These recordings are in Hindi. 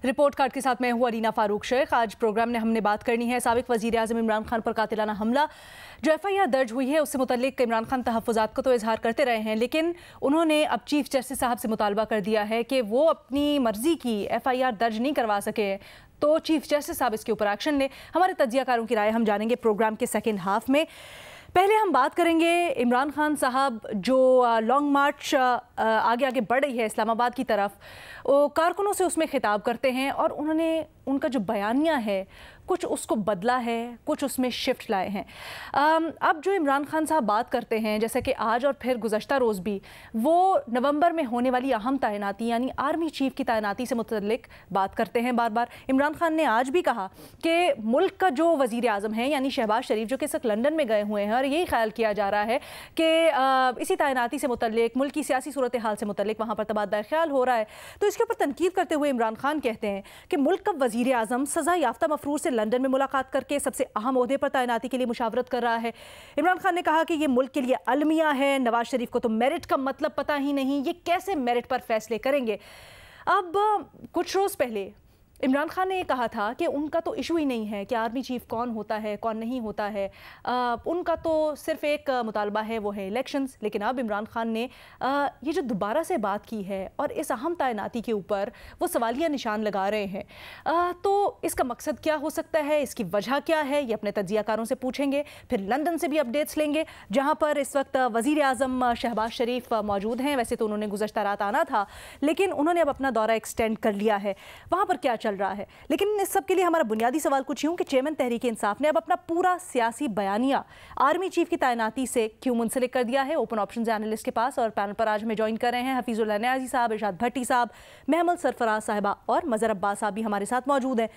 रिपोर्ट कार्ड के साथ मैं हूँ अलीना फारूक शेख। आज प्रोग्राम में हमने बात करनी है साबिक वज़ीर आज़म इमरान खान पर कातिलाना हमला। जो FIR दर्ज हुई है उससे मुतल्लिक इमरान खान तहफ़्फ़ुज़ात को तो इजहार करते रहे हैं, लेकिन उन्होंने अब चीफ जस्टिस साहब से मुतालबा कर दिया है कि वो अपनी मर्ज़ी की FIR दर्ज नहीं करवा सके तो चीफ जस्टिस साहब इसके ऊपर एक्शन ले। हमारे तज्ज़ियाकारों की राय हम जानेंगे प्रोग्राम के सेकेंड हाफ में। पहले हम बात करेंगे इमरान खान साहब जो लॉन्ग मार्च आगे आगे बढ़ रही है इस्लामाबाद की तरफ, कारकुनों से उसमें खिताब करते हैं और उन्होंने उनका जो बयानिया है कुछ उसको बदला है, कुछ उसमें शिफ्ट लाए हैं। अब जो इमरान खान साहब बात करते हैं, जैसे कि आज और फिर गुज़श्ता रोज़ भी, वो नवंबर में होने वाली अहम तैनाती यानी आर्मी चीफ की तैनाती से मुतल्लिक बात करते हैं बार बार। इमरान खान ने आज भी कहा कि मुल्क का जो वज़ीर आज़म है यानी शहबाज शरीफ, जो कि इस वक्त लंदन में गए हुए हैं और यही ख्याल किया जा रहा है कि इसी तैनाती से मुतल्लिक, मुल्क की सियासी सूरत हाल से मुतल्लिक वहाँ पर तबादला ख्याल हो रहा है। तो इसके ऊपर तनकीद करते हुए इमरान खान कहते हैं कि मुल्क का वज़ीर आज़म सज़ा याफ्ता मफरूर से लंदन में मुलाकात करके सबसे अहम ओहदे पर तैनाती के लिए मुशावरत कर रहा है। इमरान खान ने कहा कि ये मुल्क के लिए अलमिया है, नवाज शरीफ को तो मेरिट का मतलब पता ही नहीं, ये कैसे मेरिट पर फैसले करेंगे। अब कुछ रोज़ पहले इमरान खान ने ये कहा था कि उनका तो इशू ही नहीं है कि आर्मी चीफ कौन होता है कौन नहीं होता है, उनका तो सिर्फ एक मुतालबा है, वो है इलेक्शंस। लेकिन अब इमरान खान ने ये जो दोबारा से बात की है और इस अहम तैनाती के ऊपर वो सवालिया निशान लगा रहे हैं, तो इसका मकसद क्या हो सकता है, इसकी वजह क्या है, ये अपने तज्ज़ियाकारों से पूछेंगे। फिर लंदन से भी अपडेट्स लेंगे जहाँ पर इस वक्त वज़ीर आज़म शहबाज शरीफ मौजूद हैं। वैसे तो उन्होंने गुज़श्ता रात आना था, लेकिन उन्होंने अब अपना दौरा एक्सटेंड कर लिया है। वहाँ पर क्या चल रहा है, लेकिन इस सब के लिए हमारा बुनियादी सवाल कुछ यूं कि चेयरमैन तहरीक इंसाफ ने अब अपना पूरा सियासी बयानिया आर्मी चीफ की तैनाती से क्यों मुंसलिक कर दिया है। ओपन ऑप्शंस एनालिस्ट के पास और पैनल पर आज हमें ज्वाइन कर रहे हैं हफीजुल नियाज़ी साहब, इरशाद भट्टी साहब, महमल सरफराज साहिबा और मज़हर अब्बास साहब भी हमारे साथ मौजूद हैं।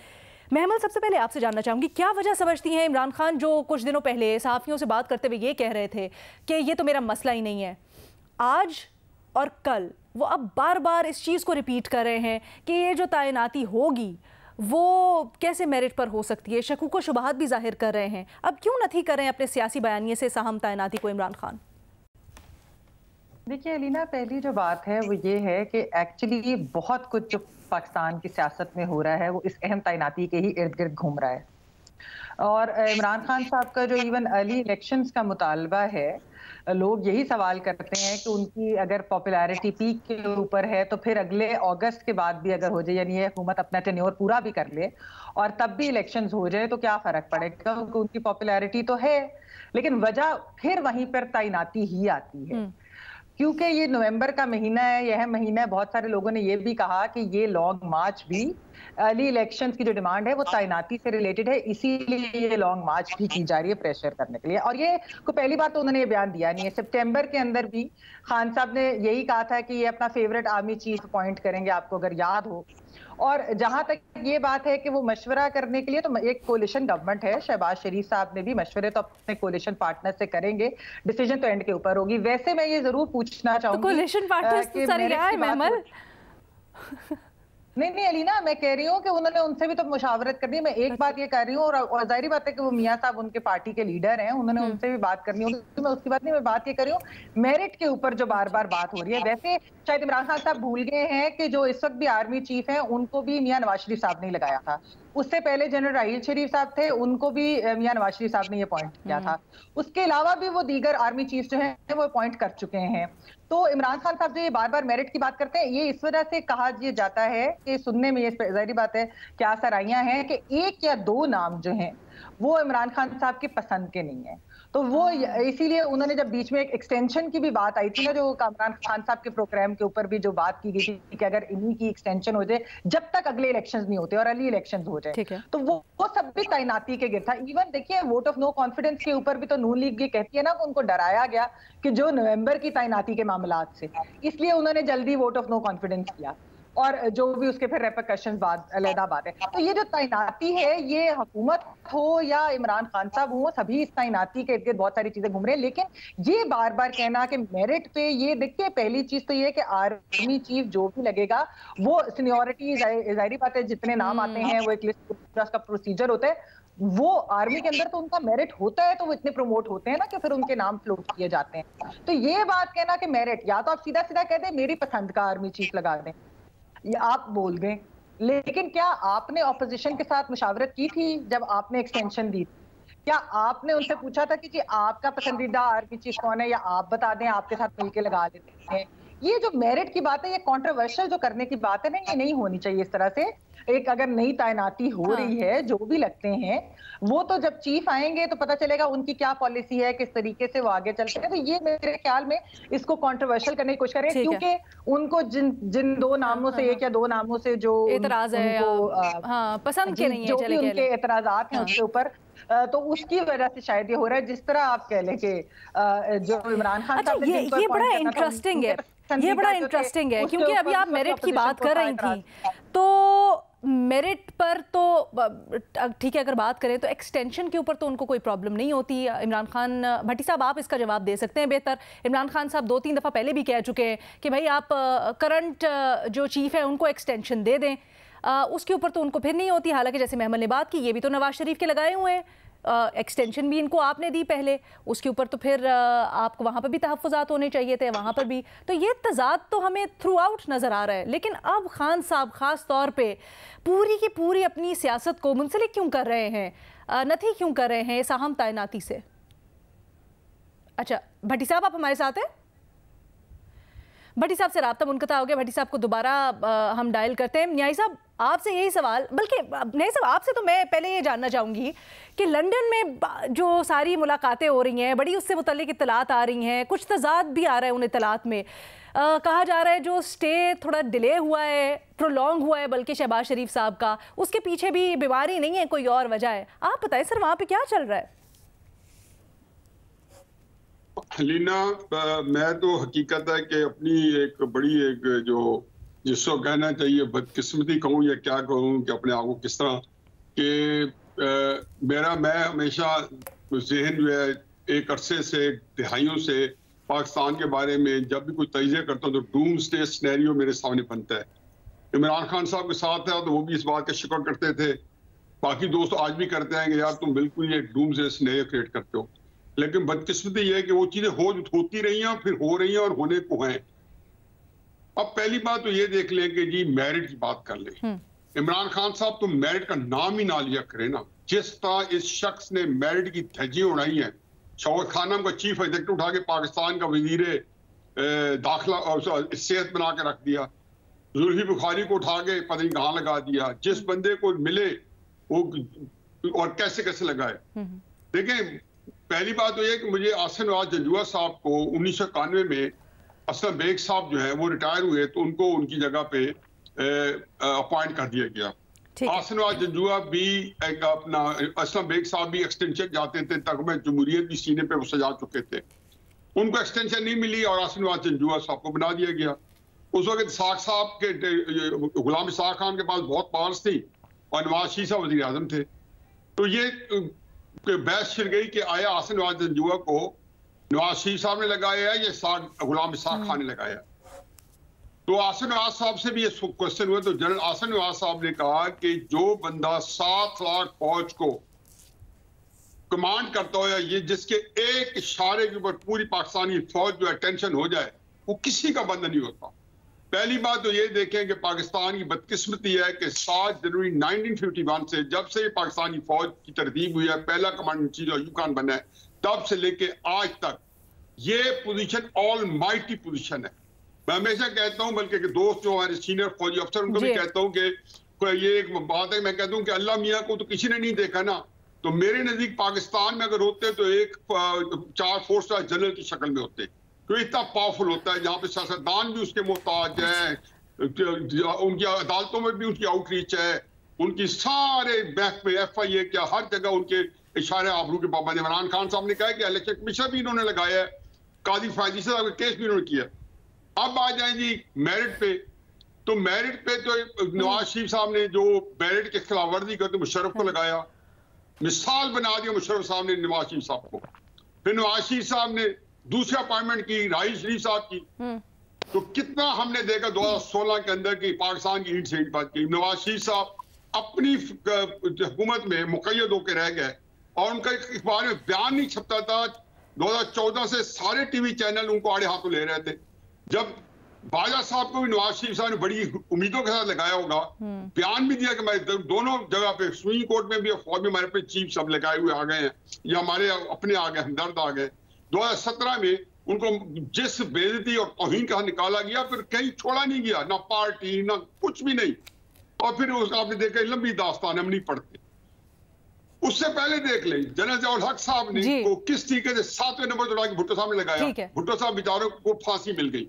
महमल, सबसे पहले आपसे जानना चाहूँगी, क्या वजह समझती हैं इमरान खान जो कुछ दिनों पहले सहाफ़ियों से बात करते हुए ये कह रहे थे कि ये तो मेरा मसला ही नहीं है, आज और कल वो अब बार बार इस चीज़ को रिपीट कर रहे हैं कि ये जो तैनाती होगी वो कैसे मेरिट पर हो सकती है, शकूक व शुबहात भी जाहिर कर रहे हैं। अब क्यों नहीं कर रहे हैं अपने सियासी बयानिए से अहम तैनाती को इमरान खान? देखिए अलीना, पहली जो बात है वो ये है कि एक्चुअली बहुत कुछ जो पाकिस्तान की सियासत में हो रहा है वो इस अहम तैनाती के ही इर्द गिर्द घूम रहा है। और इमरान खान साहब का जो इवन अर्ली इलेक्शंस का मुतालबा है, लोग यही सवाल करते हैं कि उनकी अगर पॉपुलैरिटी पीक के ऊपर है तो फिर अगले अगस्त के बाद भी अगर हो जाए, यानी ये हुकूमत अपना टेन्योर पूरा भी कर ले और तब भी इलेक्शंस हो जाए तो क्या फर्क पड़ेगा, उनकी पॉपुलैरिटी तो है। लेकिन वजह फिर वहीं पर तैनाती ही आती है, क्योंकि ये नवंबर का महीना है, यह महीना है। बहुत सारे लोगों ने ये भी कहा कि ये लॉन्ग मार्च भी अर्ली इलेक्शंस की जो डिमांड है वो तैनाती से रिलेटेड है, इसीलिए ये लॉन्ग मार्च भी की जा रही है प्रेशर करने के लिए। और ये को पहली बात तो उन्होंने ये बयान दिया नहीं है। सितंबर के अंदर भी खान साहब ने यही कहा था कि ये अपना फेवरेट आर्मी चीफ अपॉइंट करेंगे, आपको अगर याद हो। और जहां तक ये बात है कि वो मशवरा करने के लिए तो एक कोलिशन गवर्नमेंट है, शहबाज शरीफ साहब ने भी मशवरे तो अपने कोलिशन पार्टनर से करेंगे, डिसीजन तो एंड के ऊपर होगी। वैसे मैं ये जरूर पूछना चाहूंगी, कोलिशन पार्टनर्स तो सारे क्या है महमल? नहीं अलीना, मैं कह रही हूँ कि उन्होंने उनसे भी तो मुशावरत करनी है। मैं एक बात ये कर रही हूँ, और जाहिर बात है कि वो मियां साहब उनके पार्टी के लीडर हैं, उन्होंने उनसे भी बात करनी होगी, तो मैं उसकी बात नहीं, मैं बात ये कर रही हूँ मेरिट के ऊपर जो बार बार बात हो रही है। वैसे शायद इमरान खान साहब भूल गए हैं कि जो इस वक्त भी आर्मी चीफ हैं उनको भी मियां नवाज शरीफ साहब ने लगाया था। उससे पहले जनरल राहील शरीफ साहब थे, उनको भी मियां नवाज शरीफ साहब ने ये अपॉइंट किया था। उसके अलावा भी वो दीगर आर्मी चीफ जो है वो अपॉइंट कर चुके हैं। तो इमरान खान साहब जो ये बार बार मेरिट की बात करते हैं, ये इस वजह से कहा जाता है कि सुनने में ये जाहिर बात है क्या सराइयां हैं कि एक या दो नाम जो हैं वो इमरान खान साहब की पसंद के नहीं है। तो वो इसीलिए उन्होंने जब बीच में एक एक्सटेंशन की भी बात आई थी ना, जो इमरान खान साहब के प्रोग्राम के ऊपर भी जो बात की गई थी कि अगर इन्हीं की एक्सटेंशन हो जाए जब तक अगले इलेक्शंस नहीं होते और अर्ली इलेक्शंस हो जाए, तो वो सब भी तैनाती के गिर था। इवन देखिए वोट ऑफ नो कॉन्फिडेंस के ऊपर भी तो नून लीग ये कहती है ना कि उनको डराया गया कि जो नवंबर की तैनाती के मामलात से, इसलिए उन्होंने जल्दी वोट ऑफ नो कॉन्फिडेंस किया और जो भी उसके फिर रेपरकशंस बाद अलहदा बात है। तो ये जो तैनाती है, ये हुकूमत हो या इमरान खान साहब हो, सभी इस तैनाती के इर्द बहुत सारी चीजें घूम रहे हैं। लेकिन ये बार बार कहना कि मेरिट पे, ये देखिए पहली चीज तो ये है कि आर्मी चीफ जो भी लगेगा वो सीनियोरिटी, जाहिर बात है जितने नाम आते हैं वो एक लिस्ट का प्रोसीजर होता है, वो आर्मी के अंदर तो उनका मेरिट होता है, तो वो इतने प्रमोट होते हैं ना कि फिर उनके नाम फ्लोट किए जाते हैं। तो ये बात कहना कि मेरिट, या तो आप सीधा सीधा कह दें मेरी पसंद का आर्मी चीफ लगा दें, या आप बोल दें लेकिन क्या आपने ऑपोजिशन के साथ मुशावरत की थी जब आपने एक्सटेंशन दी? क्या आपने उनसे पूछा था कि जी आपका पसंदीदा आर्मी चीफ कौन है, या आप बता दें, आपके साथ मिलकर लगा देते हैं? ये जो मेरिट की बात है, ये कंट्रोवर्शियल जो करने की बात है ना, ये नहीं होनी चाहिए इस तरह से। एक अगर नई तैनाती हो रही है, जो भी लगते हैं वो तो जब चीफ आएंगे तो पता चलेगा उनकी क्या पॉलिसी है, किस तरीके से वो आगे चलते हैं। तो ये मेरे ख्याल में इसको कंट्रोवर्शियल करने की कोशिश करें, क्योंकि उनको जिन दो नामों से, एक या दो नामों से जो एतराज है, पसंद के नहीं है, जो भी उनके एतराजात हैं उसके ऊपर, तो उसकी वजह से शायद ये हो रहा है। जिस तरह आप कह लें कि जो इमरान खान साहब ने ये बड़ा इंटरेस्टिंग है, ये बड़ा इंटरेस्टिंग है, क्योंकि अभी आप मेरिट की बात कर रही थी, तो मेरिट पर तो ठीक है, अगर बात करें तो एक्सटेंशन के ऊपर तो उनको कोई प्रॉब्लम नहीं होती। इमरान खान, भट्टी साहब आप इसका जवाब दे सकते हैं बेहतर। इमरान खान साहब 2-3 दफ़ा पहले भी कह चुके हैं कि भाई आप करंट जो चीफ है उनको एक्सटेंशन दे दें, उसके ऊपर तो उनको फिर नहीं होती। हालांकि जैसे महमल ने बात की, ये भी तो नवाज शरीफ के लगाए हुए हैं, एक्सटेंशन भी इनको आपने दी पहले, उसके ऊपर तो फिर आपको वहाँ पर भी तहफ़्फ़ुज़ात होने चाहिए थे, वहाँ पर भी। तो ये तज़ाद तो हमें थ्रू आउट नज़र आ रहा है। लेकिन अब खान साहब ख़ास तौर पे पूरी की पूरी अपनी सियासत को मुंसलिक क्यों कर रहे हैं, नथी क्यों कर रहे हैं इस अहम तैनाती से? अच्छा, भट्टी साहब आप हमारे साथ हैं? भट्टी साहब से राब्ता मुनक़ता हो गया। भट्टी साहब को दोबारा हम डायल करते हैं। न्याई साहब, आपसे यही सवाल, बल्कि न्याई साहब आपसे तो मैं पहले ये जानना चाहूँगी कि लंदन में जो सारी मुलाकातें हो रही हैं, बड़ी उससे मुतल्लिक़ इत्तलात आ रही हैं, कुछ तज़ाद भी आ रहा है उन इत्तलात में। कहा जा रहा है जो स्टे थोड़ा डिले हुआ है, प्रोलॉन्ग हुआ है बल्कि शहबाज शरीफ साहब का, उसके पीछे भी बीमारी नहीं है, कोई और वजह है। आप बताएं सर, वहाँ पर क्या चल रहा है? लीना, मैं तो हकीकत है कि अपनी एक बड़ी एक जो जिसको कहना चाहिए बदकिस्मती कहूँ या क्या कहूँ, कि अपने आप को किस तरह कि मैं हमेशा ज़हन जो है एक अरसे से, दिहाइयों से पाकिस्तान के बारे में जब भी कोई तजिया करता हूँ तो डूम्सडे सिनेरियो मेरे सामने बनता है। इमरान खान साहब के साथ है तो वो भी इस बात का शिक्र करते थे, बाकी दोस्त आज भी करते हैं कि यार तुम बिल्कुल ये डूम्सडे सिनेरियो क्रिएट करते हो। लेकिन बदकिस्मती ये है कि वो चीजें होती रही हैं, फिर हो रही हैं और होने को हैं। अब पहली बात तो ये देख लें कि जी मेरिट की बात कर लें। इमरान खान साहब तो मेरिट का नाम ही ना लिया करें ना। जिस तरह इस शख्स ने मेरिट की धज्जी उड़ाई है, शौकत खानम का चीफ एग्जीक्यूटिव उठा के पाकिस्तान का वजीर दाखिला और सेहत बना के रख दिया, जुल्फी बुखारी को उठा के पता नहीं कहाँ लगा दिया, जिस बंदे को मिले वो और कैसे कैसे लगाए। देखें, पहली बात तो यह कि मुझे आसिफ नवाज जंजुआ साहब को 1991 में असलम बेग साहब जो है वो रिटायर हुए तो उनको उनकी जगह पे अपॉइंट कर दिया गया। आसिफ नवाज जंजुआ भी अपना, असलम बेग साहब भी एक्सटेंशन जाते थे, तकमे जमहूरियत भी सीने पे वो सजा चुके थे, उनको एक्सटेंशन नहीं मिली और आसिफ नवाज जंजुआ साहब को बना दिया गया। उस वक्त इसाक साहब के, गुलाम इसाक खान के पास बहुत पावर्स थी और नवाज शरीफ साहब वज़ीर आज़म थे। तो ये बहस छिड़ गई कि आया आसिफ नवाज जंजुआ को नवाज शरीफ साहब ने लगाया है या गुलाम इसाक खान ने लगाया। तो आसिफ नवाज साहब से भी ये क्वेश्चन हुआ तो जनरल आसिफ नवाज साहब ने कहा कि जो बंदा 7 लाख फौज को कमांड करता हो, या ये जिसके एक इशारे के ऊपर पूरी पाकिस्तानी फौज जो है टेंशन हो जाए, वो किसी का बंदा नहीं होता। पहली बात तो ये देखें कि पाकिस्तान की बदकिस्मती है कि 7 जनवरी 1951 से, जब से पाकिस्तानी फौज की तरतीब हुई है, पहला commander in chief Ayub Khan बना है, तब से लेके आज तक ये पोजीशन ऑल माइटी पोजीशन है। मैं हमेशा कहता हूं, बल्कि दोस्त जो हमारे सीनियर फौजी अफसर उनको भी कहता हूं कि ये एक बात है, मैं कहता हूं कि अल्लाह मियाँ को तो किसी ने नहीं देखा ना, तो मेरे नजदीक पाकिस्तान में अगर होते तो एक 4 4 स्टार जनरल की शक्ल में होते, तो इतना पावरफुल होता है। जहाँ पे सियासतदान भी उसके मोहताज है, उनकी अदालतों में भी उनकी आउटरीच है, उनकी सारे बैंक में FIA क्या हर जगह उनके इशारे आबरू के पाबंद। इमरान खान साहब ने कहा कि इलेक्शन कमीशन भी इन्होंने लगाया है, काजी फायजी साहब का केस भी इन्होंने किया। अब आ जाए जी मेरिट पे, तो मेरिट पे तो नवाज शरीफ साहब ने जो मेरिट के खिलाफ वर्जी करते मुशर्रफ को लगाया, मिसाल बना दिया मुशर्रफ साहब ने नवाज शरीफ साहब को। फिर नवाज शरीफ साहब ने दूसरी अपॉइंटमेंट की राहिल शरीफ साहब की, तो कितना हमने देखा 2016 के अंदर की पाकिस्तान की ईंट से ईंट बात की। नवाज शरीफ साहब अपनी हुकूमत में मुक़य्यद होकर रह गए और उनका अखबार में बयान नहीं छपता था। 2014 से सारे टीवी चैनल उनको आड़े हाथों ले रहे थे। जब बाजा साहब को भी नवाज शरीफ साहब ने बड़ी उम्मीदों के साथ लगाया होगा, बयान भी दिया कि मैं दोनों जगह पे सुप्रीम कोर्ट में भी और फौज में हमारे पे चीफ सब लगाए हुए आ गए हैं या हमारे अपने आ गए, हमदर्द आ गए। 2017 में उनको जिस बेइज्जती और तौहीन का निकाला गया, फिर कहीं छोड़ा नहीं गया, ना पार्टी ना कुछ भी नहीं। और फिर आपने देखा लंबी दास्तान हम नहीं पढ़ते। उससे पहले देख लें जनरल जवाहर हक साहब ने को किस तरीके से 7वें नंबर चढ़ा के भुट्टो साहब ने लगाया, भुट्टो साहब बेचारों को फांसी मिल गई।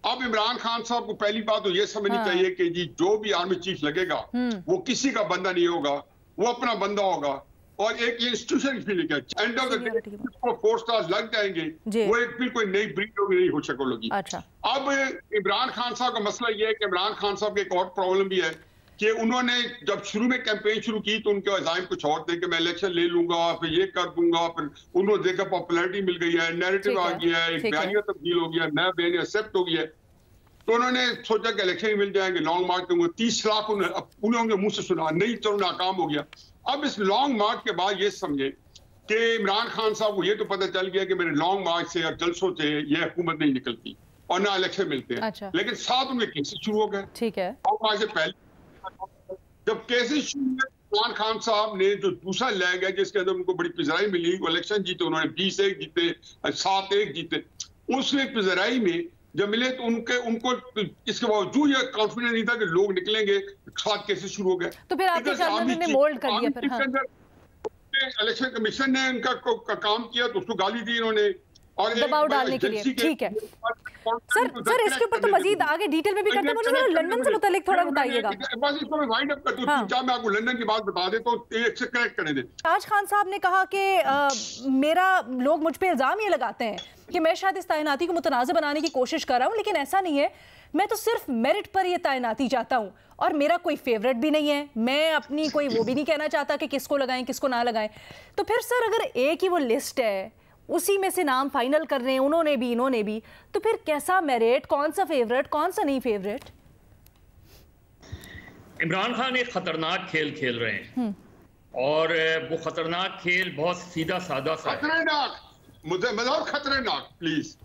अब इमरान खान साहब को पहली बात तो ये समझनी चाहिए कि जी जो भी आर्मी चीफ लगेगा वो किसी का बंदा नहीं होगा, वो अपना बंदा होगा और एक इंस्टीट्यूशन फीलिंग है। End of the day four stars लग जाएंगे, वो एक फिर कोई नई ब्रीड होगी, नहीं हो शक्ल होगी। अब इमरान खान साहब का मसला ये है कि इमरान खान साहब की एक और प्रॉब्लम भी है कि उन्होंने जब शुरू में कैंपेन शुरू की तो उनके अज़ाइम कुछ और थे कि मैं इलेक्शन ले लूंगा, फिर ये कर दूंगा, फिर उन्होंने देखा पॉपुलैरिटी मिल गई है, नैरेटिव आ गया है, एक बयानिया तब्दील हो गया, नया बयानिया एक्सेप्ट हो गया है, तो उन्होंने सोचा कि इलेक्शन ही मिल जाएंगे, लॉन्ग मार्च करूंगा। 30 लाख उन्होंने मुंह से सुना, नहीं चलो नाकाम हो गया। अब इस लॉन्ग मार्च के बाद ये समझे कि इमरान खान साहब को ये तो पता चल गया कि मेरे लॉन्ग मार्च से और जलसों से ये हुकूमत नहीं निकलती और ना इलेक्शन मिलते हैं। लेकिन साथ उनके केसेस शुरू हो गए। ठीक है, लॉन्ग मार्च से पहले जब केसेस शुरू हुए, इमरान खान साहब ने जो दूसरा लैग है जिसके अंदर उनको बड़ी पिजराई मिली, वो इलेक्शन जीते, उन्होंने 20-1 जीते, 7-1 जीते। उसमें पिजराई में जब मिले तो उनको इसके बावजूद ये कॉन्फिडेंस नहीं था कि लोग निकलेंगे, साथ केसेस शुरू हो गए। तो फिर आपके ख्याल में मोल्ड कर दिया फिर? इलेक्शन कमीशन ने इनका काम किया तो उसको गाली दी इन्होंने और दबाव डालने के लिए। ठीक है सर, इसके ऊपर तो मजीद आगे डिटेल में भी करते हैं, मुझे जरा लंदन से मुतालिक थोड़ा बताइएगा। बस इसको मैं वाइंड अप कर दूं, मैं आपको लंदन की बात बता दे तो एक से करेक्ट कर दे। ताज खान साहब ने कहा कि मेरा लोग मुझ पे इल्जाम ये लगाते हैं कि मैं शायद इस तैनाती को मुतनाज़ बनाने की कोशिश कर रहा हूँ, लेकिन ऐसा नहीं है, मैं तो सिर्फ मेरिट पर ये तैनाती चाहता हूँ और मेरा कोई फेवरेट भी नहीं है, मैं अपनी कोई वो भी नहीं कहना चाहता कि किसको लगाएं किसको ना लगाएं। तो फिर सर अगर एक ही वो लिस्ट है, उसी में से नाम फाइनल कर रहे हैं उन्होंने भी इन्होंने भी, तो फिर कैसा मेरिट, कौन सा फेवरेट कौन सा नहीं फेवरेट? इमरान खान एक खतरनाक खेल खेल रहे हैं और वो खतरनाक खेल बहुत सीधा साधा सा खतरनाक, मुझे मतलब खतरनाक प्लीज,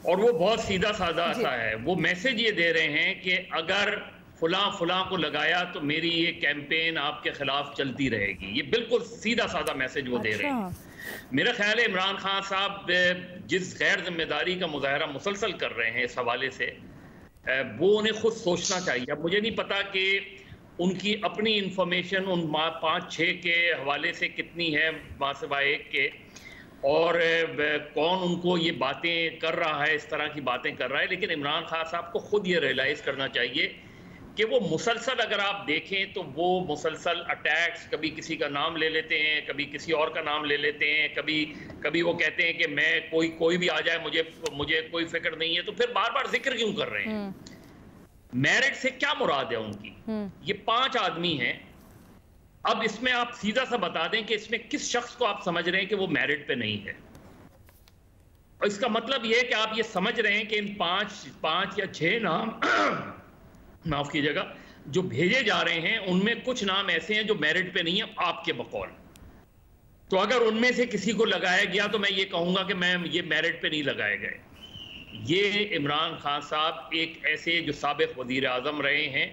और वो बहुत सीधा साधा सा है। वो मैसेज ये दे रहे हैं कि अगर फुला को लगाया तो मेरी ये कैंपेन आपके खिलाफ चलती रहेगी। ये बिल्कुल सीधा साधा मैसेज वो दे रहे हैं। मेरा ख्याल है इमरान खान साहब जिस गैर जिम्मेदारी का मुजाहरा मुसलसल कर रहे हैं इस हवाले से, वो उन्हें खुद सोचना चाहिए। अब मुझे नहीं पता कि उनकी अपनी इंफॉर्मेशन उन 5-6 के हवाले से कितनी है मासिवाए के, और कौन उनको ये बातें कर रहा है, इस तरह की बातें कर रहा है। लेकिन इमरान खान साहब को खुद ये रियलाइज़ करना चाहिए कि वो मुसलसल, अगर आप देखें तो वो मुसलसल अटैक्स, कभी किसी का नाम ले लेते हैं, कभी किसी और का नाम ले लेते हैं, कभी वो कहते हैं कि मैं कोई भी आ जाए मुझे कोई फिक्र नहीं है, तो फिर बार बार जिक्र क्यों कर रहे हैं? मेरिट से क्या मुराद है उनकी? ये 5 आदमी हैं। अब इसमें आप सीधा सा बता दें कि इसमें किस शख्स को आप समझ रहे हैं कि वो मेरिट पे नहीं है, और इसका मतलब ये है कि आप ये समझ रहे हैं कि इन 5 या 6 नाम माफ कीजिएगा जो भेजे जा रहे हैं उनमें कुछ नाम ऐसे हैं जो मेरिट पे नहीं है आपके बकौल। तो अगर उनमें से किसी को लगाया गया तो मैं ये कहूंगा कि मैं ये मेरिट पे नहीं लगाए गए। ये इमरान खान साहब एक ऐसे जो साबिक वजीर आज़म रहे हैं,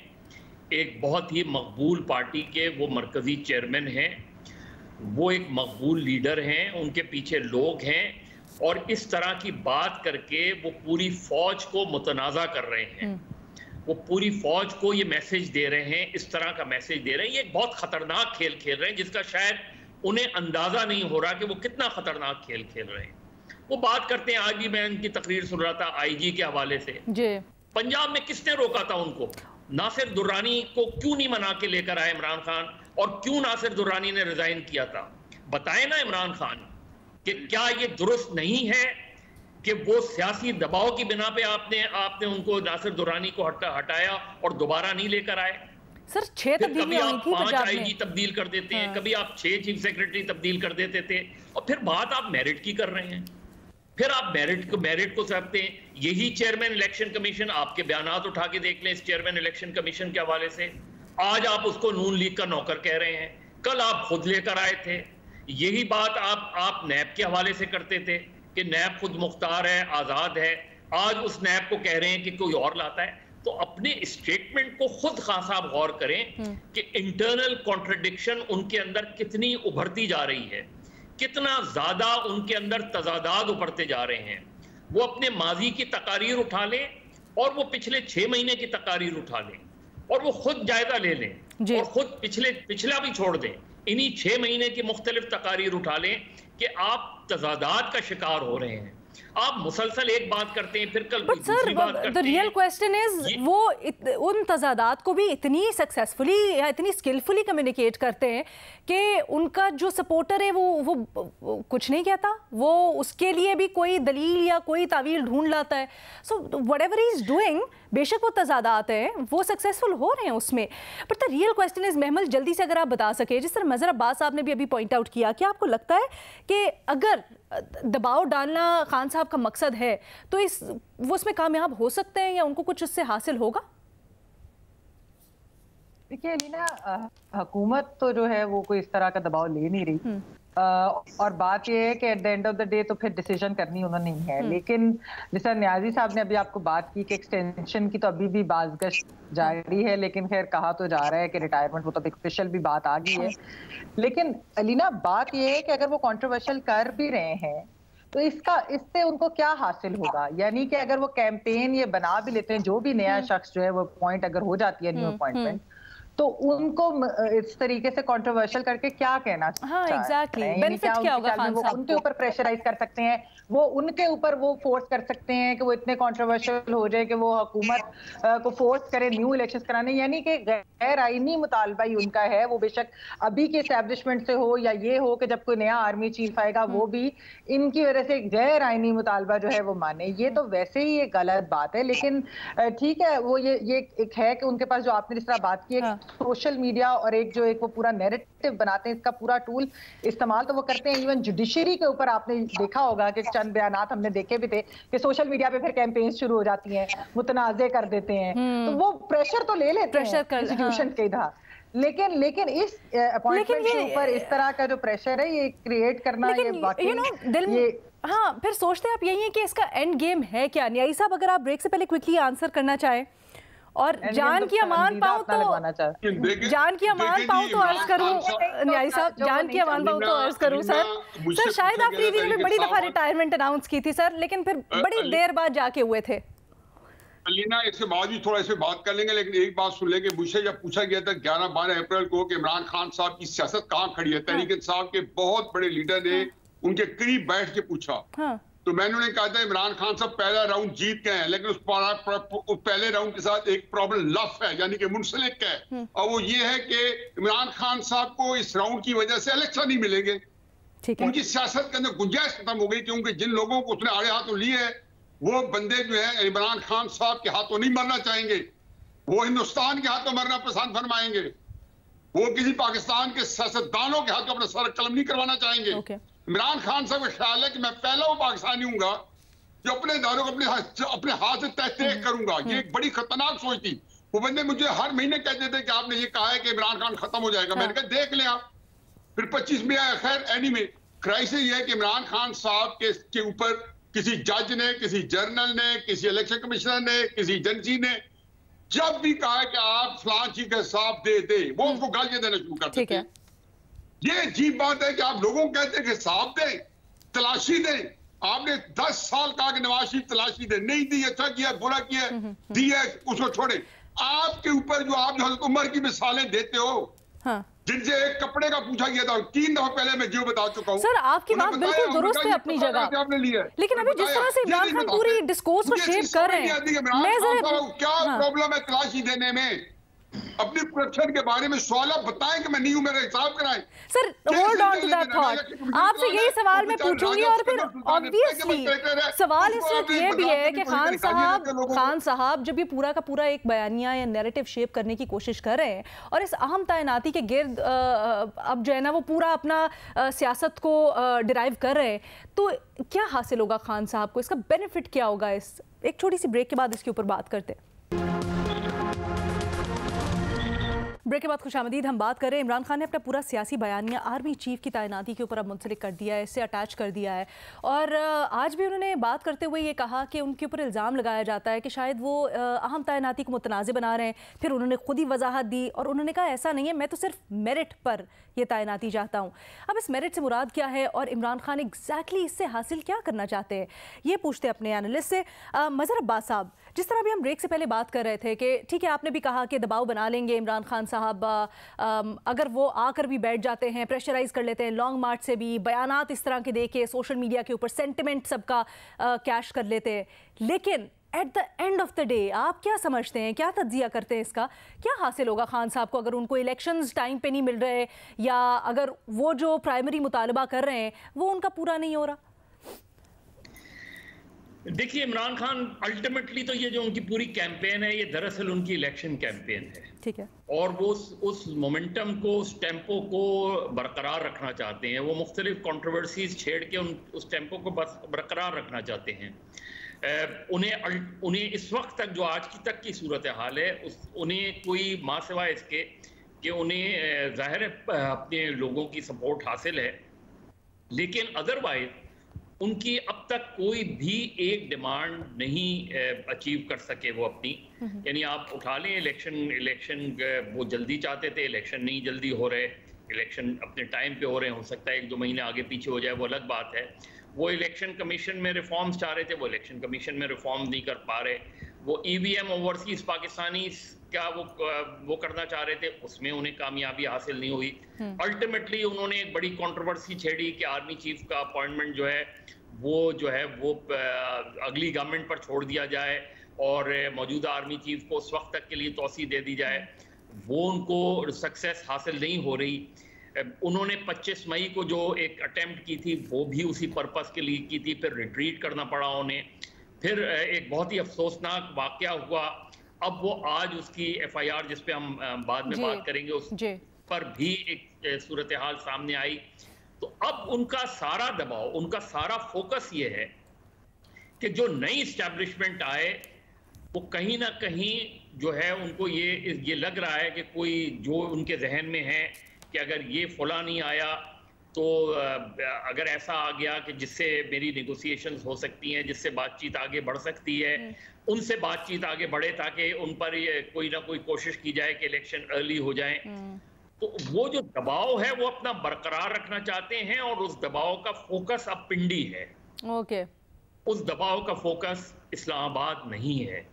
एक बहुत ही मकबूल पार्टी के वो मरकजी चेयरमैन हैं, वो एक मकबूल लीडर हैं, उनके पीछे लोग हैं, और इस तरह की बात करके वो पूरी फौज को मुतनाज़ा कर रहे हैं। वो पूरी फौज को ये मैसेज दे रहे हैं, इस तरह का मैसेज दे रहे हैं। ये एक बहुत खतरनाक खेल खेल रहे हैं जिसका शायद उन्हें अंदाजा नहीं हो रहा कि वो कितना खतरनाक खेल खेल रहे हैं। वो बात करते हैं, आज भी मैं उनकी तकरीर सुन रहा था आईजी के हवाले से, पंजाब में किसने रोका था उनको? नासिर दुर्रानी को क्यों नहीं मना के लेकर आए इमरान खान, और क्यों नासिर दुर्रानी ने रिजाइन किया था? बताए ना इमरान खान कि क्या ये दुरुस्त नहीं है कि वो सियासी दबाव की बिना पे आपने उनको नासिर दुर्रानी को हटाया और दोबारा नहीं लेकर आए। सर 6 तब्दीलियां हुई थी पंजाब में। 5 आईजी तब्दील कर देते हैं, कभी आप 6 चीफ सेक्रेटरी तब्दील कर देते थे, और फिर बात आप मेरिट की कर रहे हैं। फिर आप मेरिट को समझते हैं। यही चेयरमैन इलेक्शन कमीशन, आपके बयानात उठा के देख लें इस चेयरमैन इलेक्शन कमीशन के हवाले से, आज आप उसको नून लीग का नौकर कह रहे हैं, कल आप खुद लेकर आए थे। यही बात आप नैब के हवाले से करते थे कि नैब खुद मुख्तार है, आज़ाद है। आज उस नैब को कह रहे हैं कि कोई और लाता है। तो अपने स्टेटमेंट को खुद खान साहब गौर करें कि इंटरनल कॉन्ट्रडिक्शन उनके अंदर कितनी उभरती जा रही है, कितना ज्यादा उनके अंदर तजादाद उभरते जा रहे हैं। वो अपने माजी की तकारीर उठा लें और वो पिछले 6 महीने की तकारीर उठा लें और वो खुद जायजा ले लें और खुद पिछला भी छोड़ दें। इन्हीं 6 महीने की मुख्तलिफ तकारीर उठा लें कि आप तजादाद का शिकार हो रहे हैं। आप मुसलसल एक बात करते हैं, फिर कल दूसरी बात करते हैं। द रियल क्वेश्चन इज वो उन तजादात को भी इतनी सक्सेसफुली या इतनी स्किलफुली कम्युनिकेट करते हैं कि उनका जो सपोर्टर है वो कुछ नहीं कहता, वो उसके लिए भी कोई दलील या कोई तावील ढूंढ लाता है। So whatever he is doing, बेशक वो तजादात हैं, वो सक्सेसफुल हो रहे हैं उसमें। But the real question is महमल, जल्दी से अगर आप बता सके, जिस तरह मजहर अब्बास साहब ने भी अभी पॉइंट आउट किया, कि आपको लगता है कि अगर दबाव डालना खान साहब का मकसद है तो वो उसमें कामयाब हो सकते हैं या उनको कुछ उससे हासिल होगा? देखिए अलीना, हुकूमत तो जो है वो कोई इस तरह का दबाव ले नहीं रही, और बात ये है कि at the end of the day तो फिर डिसीजन करनी उन्होंने नहीं है। लेकिन जैसा न्याजी साहब ने अभी आपको बात की कि एक्सटेंशन की तो अभी भी बाज़गश्त जारी है, लेकिन खैर कहा तो जा रहा है कि रिटायरमेंट, वो तो ऑफिशियल भी बात आ गई है। लेकिन अलीना, बात ये है कि अगर वो कंट्रोवर्शियल कर भी रहे हैं तो इससे उनको क्या हासिल होगा? यानी कि अगर वो कैंपेन ये बना भी लेते हैं, जो भी नया शख्स जो है वो अपॉइंट अगर हो जाती है, न्यू अपॉइंटमेंट, तो उनको इस तरीके से कंट्रोवर्शियल करके क्या कहना बेनिफिट क्या होगा? वो उनके ऊपर प्रेशराइज कर सकते हैं, वो उनके ऊपर वो फोर्स कर सकते हैं कि वो इतने कंट्रोवर्शियल हो जाए कि वो हुकूमत को फोर्स करे न्यू इलेक्शंस कराने। यानी कि गैर आईनी मुतालबा ही उनका है, वो बेशक अभी के एस्टैब्लिशमेंट से हो या ये हो कि जब कोई नया आर्मी चीफ आएगा वो भी इनकी वजह से गैर आईनी मुतालबा जो है वो माने। ये तो वैसे ही एक गलत बात है। लेकिन ठीक है, वो ये एक है कि उनके पास जो आपने जिस तरह बात की है, सोशल मीडिया और एक वो पूरा नैरेटिव बनाते हैं, इसका पूरा टूल इस्तेमाल तो वो करते हैं। इवन जुडिशरी के ऊपर आपने देखा होगा कि चंद बयानात हमने देखे भी थे कि सोशल मीडिया पे फिर कैंपेन शुरू हो जाती हैं, मुतनाज़े कर देते हैं, तो वो प्रेशर तो ले लेते हैं इंस्टीट्यूशन के इधर। लेकिन इस अपॉइंटमेंट के ऊपर इस तरह का जो प्रेशर है ये क्रिएट करना, ये वाकई हाँ, फिर सोचते हैं आप यही है कि इसका एंड गेम है क्या? न्याई साहब, अगर आप ब्रेक से पहले क्विकली आंसर करना चाहें और जान की अमान पाऊं तो अर्ज करूं, न्याई साहब, जान की अमान पाऊं तो अर्ज करूं। सर शायद आखिरी दिन में बड़ी दफा रिटायरमेंट अनाउंस की थी सर, लेकिन फिर बड़ी देर बाद जाके हुए थे। अलीना, इसके बाद भी थोड़ा इसे बात कर लेंगे, लेकिन एक बात सुन लेंगे। मुझसे जब पूछा गया था 11-12 अप्रैल को कि इमरान खान साहब की सियासत कहाँ खड़ी है, तहरीक इंसाफ के बहुत बड़े लीडर ने उनके करीब बैठ के पूछा, तो मैंने उन्हें कहा था इमरान खान साहब पहला राउंड जीत गए हैं, लेकिन उस पहले राउंड के साथ एक प्रॉब्लम लफ है, यानी कि मुंसलिक है, और वो ये है कि इमरान खान साहब को इस राउंड की वजह से इलेक्शन नहीं मिलेंगे। उनकी सियासत के अंदर गुंजाइश खत्म हो गई, क्योंकि जिन लोगों को उसने आड़े हाथों लिए है वो बंदे जो है इमरान खान साहब के हाथों नहीं मरना चाहेंगे, वो हिंदुस्तान के हाथों मरना पसंद फरमाएंगे, वो किसी पाकिस्तान के सियासतदानों के हाथों अपना सर कलम नहीं करवाना चाहेंगे। इमरान खान साहब का ख्याल है कि मैं पहला वो पाकिस्तानी हूंगा जो अपने इदारों को अपने हाथ से तहत करूंगा। ये एक बड़ी खतरनाक सोच थी। वो बंदे मुझे हर महीने कहते थे कि आपने ये कहा है कि इमरान खान खत्म हो जाएगा। मैंने कहा देख लें आप। फिर 25 में आया। खैर एनीवे, क्राइसिस ये है कि इमरान खान साहब के ऊपर किसी जज ने, किसी जर्नल ने, किसी इलेक्शन कमिश्नर ने, किसी एजेंसी ने जब भी कहा है कि आप फलां चीज का हिसाब दे दे, वो उसको गालियां देना शुरू कर देते हैं। ये अजीब बात है कि आप लोगों को कहते हैं कि हिसाब दें, तलाशी दें। आपने 10 साल कहा कि नवाज शरीफ तलाशी दे, नहीं दी, अच्छा किया, बुरा किया, दिया, उसको छोड़े। आपके ऊपर जो आप हज़रत उमर की मिसालें देते हो, जिनसे एक कपड़े का पूछा गया था, 3 दफा पहले मैं जो बता चुका हूँ। सर आपकी बात बिल्कुल दुरुस्त है अपनी जगह, लेकिन अभी जिस तरह से इमरान खान पूरी डिस्कोर्स को शेप कर रहे हैं, क्या प्रॉब्लम है तलाशी देने में? अपनी करप्शन के बारे में सवाल बताएं कि मैं नहीं हूं, मेरा हिसाब कराएं। Sir hold on to that thought, आपसे यही सवाल मैं पूछूंगी। और फिर ऑब्वियसली सवाल इस वक्त ये भी है कि खान साहब जब ये पूरा का पूरा एक बयानिया या नैरेटिव शेप करने की कोशिश कर रहे हैं और इस अहम तैनाती के गिर्द अब जो है ना वो पूरा अपना सियासत को डिराइव कर रहे हैं, तो क्या हासिल होगा खान साहब को? इसका बेनिफिट क्या होगा? एक छोटी सी ब्रेक के बाद इसके ऊपर बात करते हैं। ब्रेक के बाद खुशामदीद। हम बात करें, इमरान खान ने अपना पूरा सियासी बयानिया आर्मी चीफ की तैनाती के ऊपर अब मुंसलिक कर दिया है, इससे अटैच कर दिया है। और आज भी उन्होंने बात करते हुए ये कहा कि उनके ऊपर इल्ज़ाम लगाया जाता है कि शायद वो अहम तैनाती को मुतनाज़ बना रहे हैं। फिर उन्होंने खुद ही वजाहत दी और उन्होंने कहा ऐसा नहीं है, मैं तो सिर्फ मेरिट पर ये तैनाती चाहता हूँ। अब इस मेरिट से मुराद क्या है और इमरान खान एग्जैक्टली इससे हासिल क्या करना चाहते हैं, ये पूछते हैं अपने एनालिस्ट से। मज़हर अब्बास साहब, जिस तरह भी हम ब्रेक से पहले बात कर रहे थे कि ठीक है, आपने भी कहा कि दबाव बना लेंगे इमरान खान साहब, अगर वो आकर भी बैठ जाते हैं, प्रेशराइज कर लेते हैं, लॉन्ग मार्च से भी बयानात इस तरह के देके सोशल मीडिया के ऊपर सेंटिमेंट सबका कैश कर लेते हैं। लेकिन at the end of the day आप क्या समझते हैं, क्या तज्जिया करते हैं, इसका क्या हासिल होगा खान साहब को अगर उनको इलेक्शंस टाइम पे नहीं मिल रहे, या अगर वो जो प्राइमरी मुतालबा कर रहे हैं वो उनका पूरा नहीं हो रहा? देखिए, इमरान खान अल्टीमेटली तो ये जो उनकी पूरी कैंपेन है, ये दरअसल उनकी इलेक्शन कैंपेन है। ठीक है। और वो उस मोमेंटम को, उस टेम्पो को बरकरार रखना चाहते हैं। वो मुख्तलिफ कंट्रोवर्सीज छेड़ के उस टेम्पो को बरकरार रखना चाहते हैं। उन्हें इस वक्त तक, जो आज की तक की सूरत हाल है, उन्हें कोई मां सिवाय इसके कि उन्हें जाहिर है अपने लोगों की सपोर्ट हासिल है, लेकिन अदरवाइज उनकी अब तक कोई भी एक डिमांड नहीं अचीव कर सके वो अपनी। यानी आप उठा लें इलेक्शन वो जल्दी चाहते थे, इलेक्शन नहीं जल्दी हो रहे, इलेक्शन अपने टाइम पे हो रहे हैं, हो सकता है 1-2 महीने आगे पीछे हो जाए, वो अलग बात है। वो इलेक्शन कमीशन में रिफॉर्म्स चाह रहे थे, वो इलेक्शन कमीशन में रिफॉर्म नहीं कर पा रहे। वो EVM ओवरसीज पाकिस्तानी का वो करना चाह रहे थे, उसमें उन्हें कामयाबी हासिल नहीं हुई। अल्टीमेटली उन्होंने एक बड़ी कंट्रोवर्सी छेड़ी कि आर्मी चीफ का अपॉइंटमेंट जो है वो अगली गवर्नमेंट पर छोड़ दिया जाए और मौजूदा आर्मी चीफ को उस वक्त तक के लिए तौसी दे दी जाए। वो उनको सक्सेस हासिल नहीं हो रही। उन्होंने 25 मई को जो एक अटेम्प्ट की थी वो भी उसी पर्पस के लिए की थी, फिर रिट्रीट करना पड़ा उन्हें। फिर एक बहुत ही अफसोसनाक वाकया हुआ। अब वो आज उसकी FIR, जिस पे हम बाद में बात करेंगे, उस पर भी एक सूरत हाल सामने आई। तो अब उनका सारा दबाव, उनका सारा फोकस ये है कि जो नई इस्टेब्लिशमेंट आए वो कहीं ना कहीं जो है उनको ये लग रहा है कि कोई जो उनके जहन में है कि अगर ये फला नहीं आया तो अगर ऐसा आ गया कि जिससे मेरी नेगोशिएशंस हो सकती हैं, जिससे बातचीत आगे बढ़ सकती है, उनसे बातचीत आगे बढ़े ताकि उन पर कोई ना कोई कोशिश की जाए कि इलेक्शन अर्ली हो जाए। तो वो जो दबाव है वो अपना बरकरार रखना चाहते हैं और उस दबाव का फोकस अब पिंडी है। ओके। उस दबाव का फोकस इस्लामाबाद नहीं है।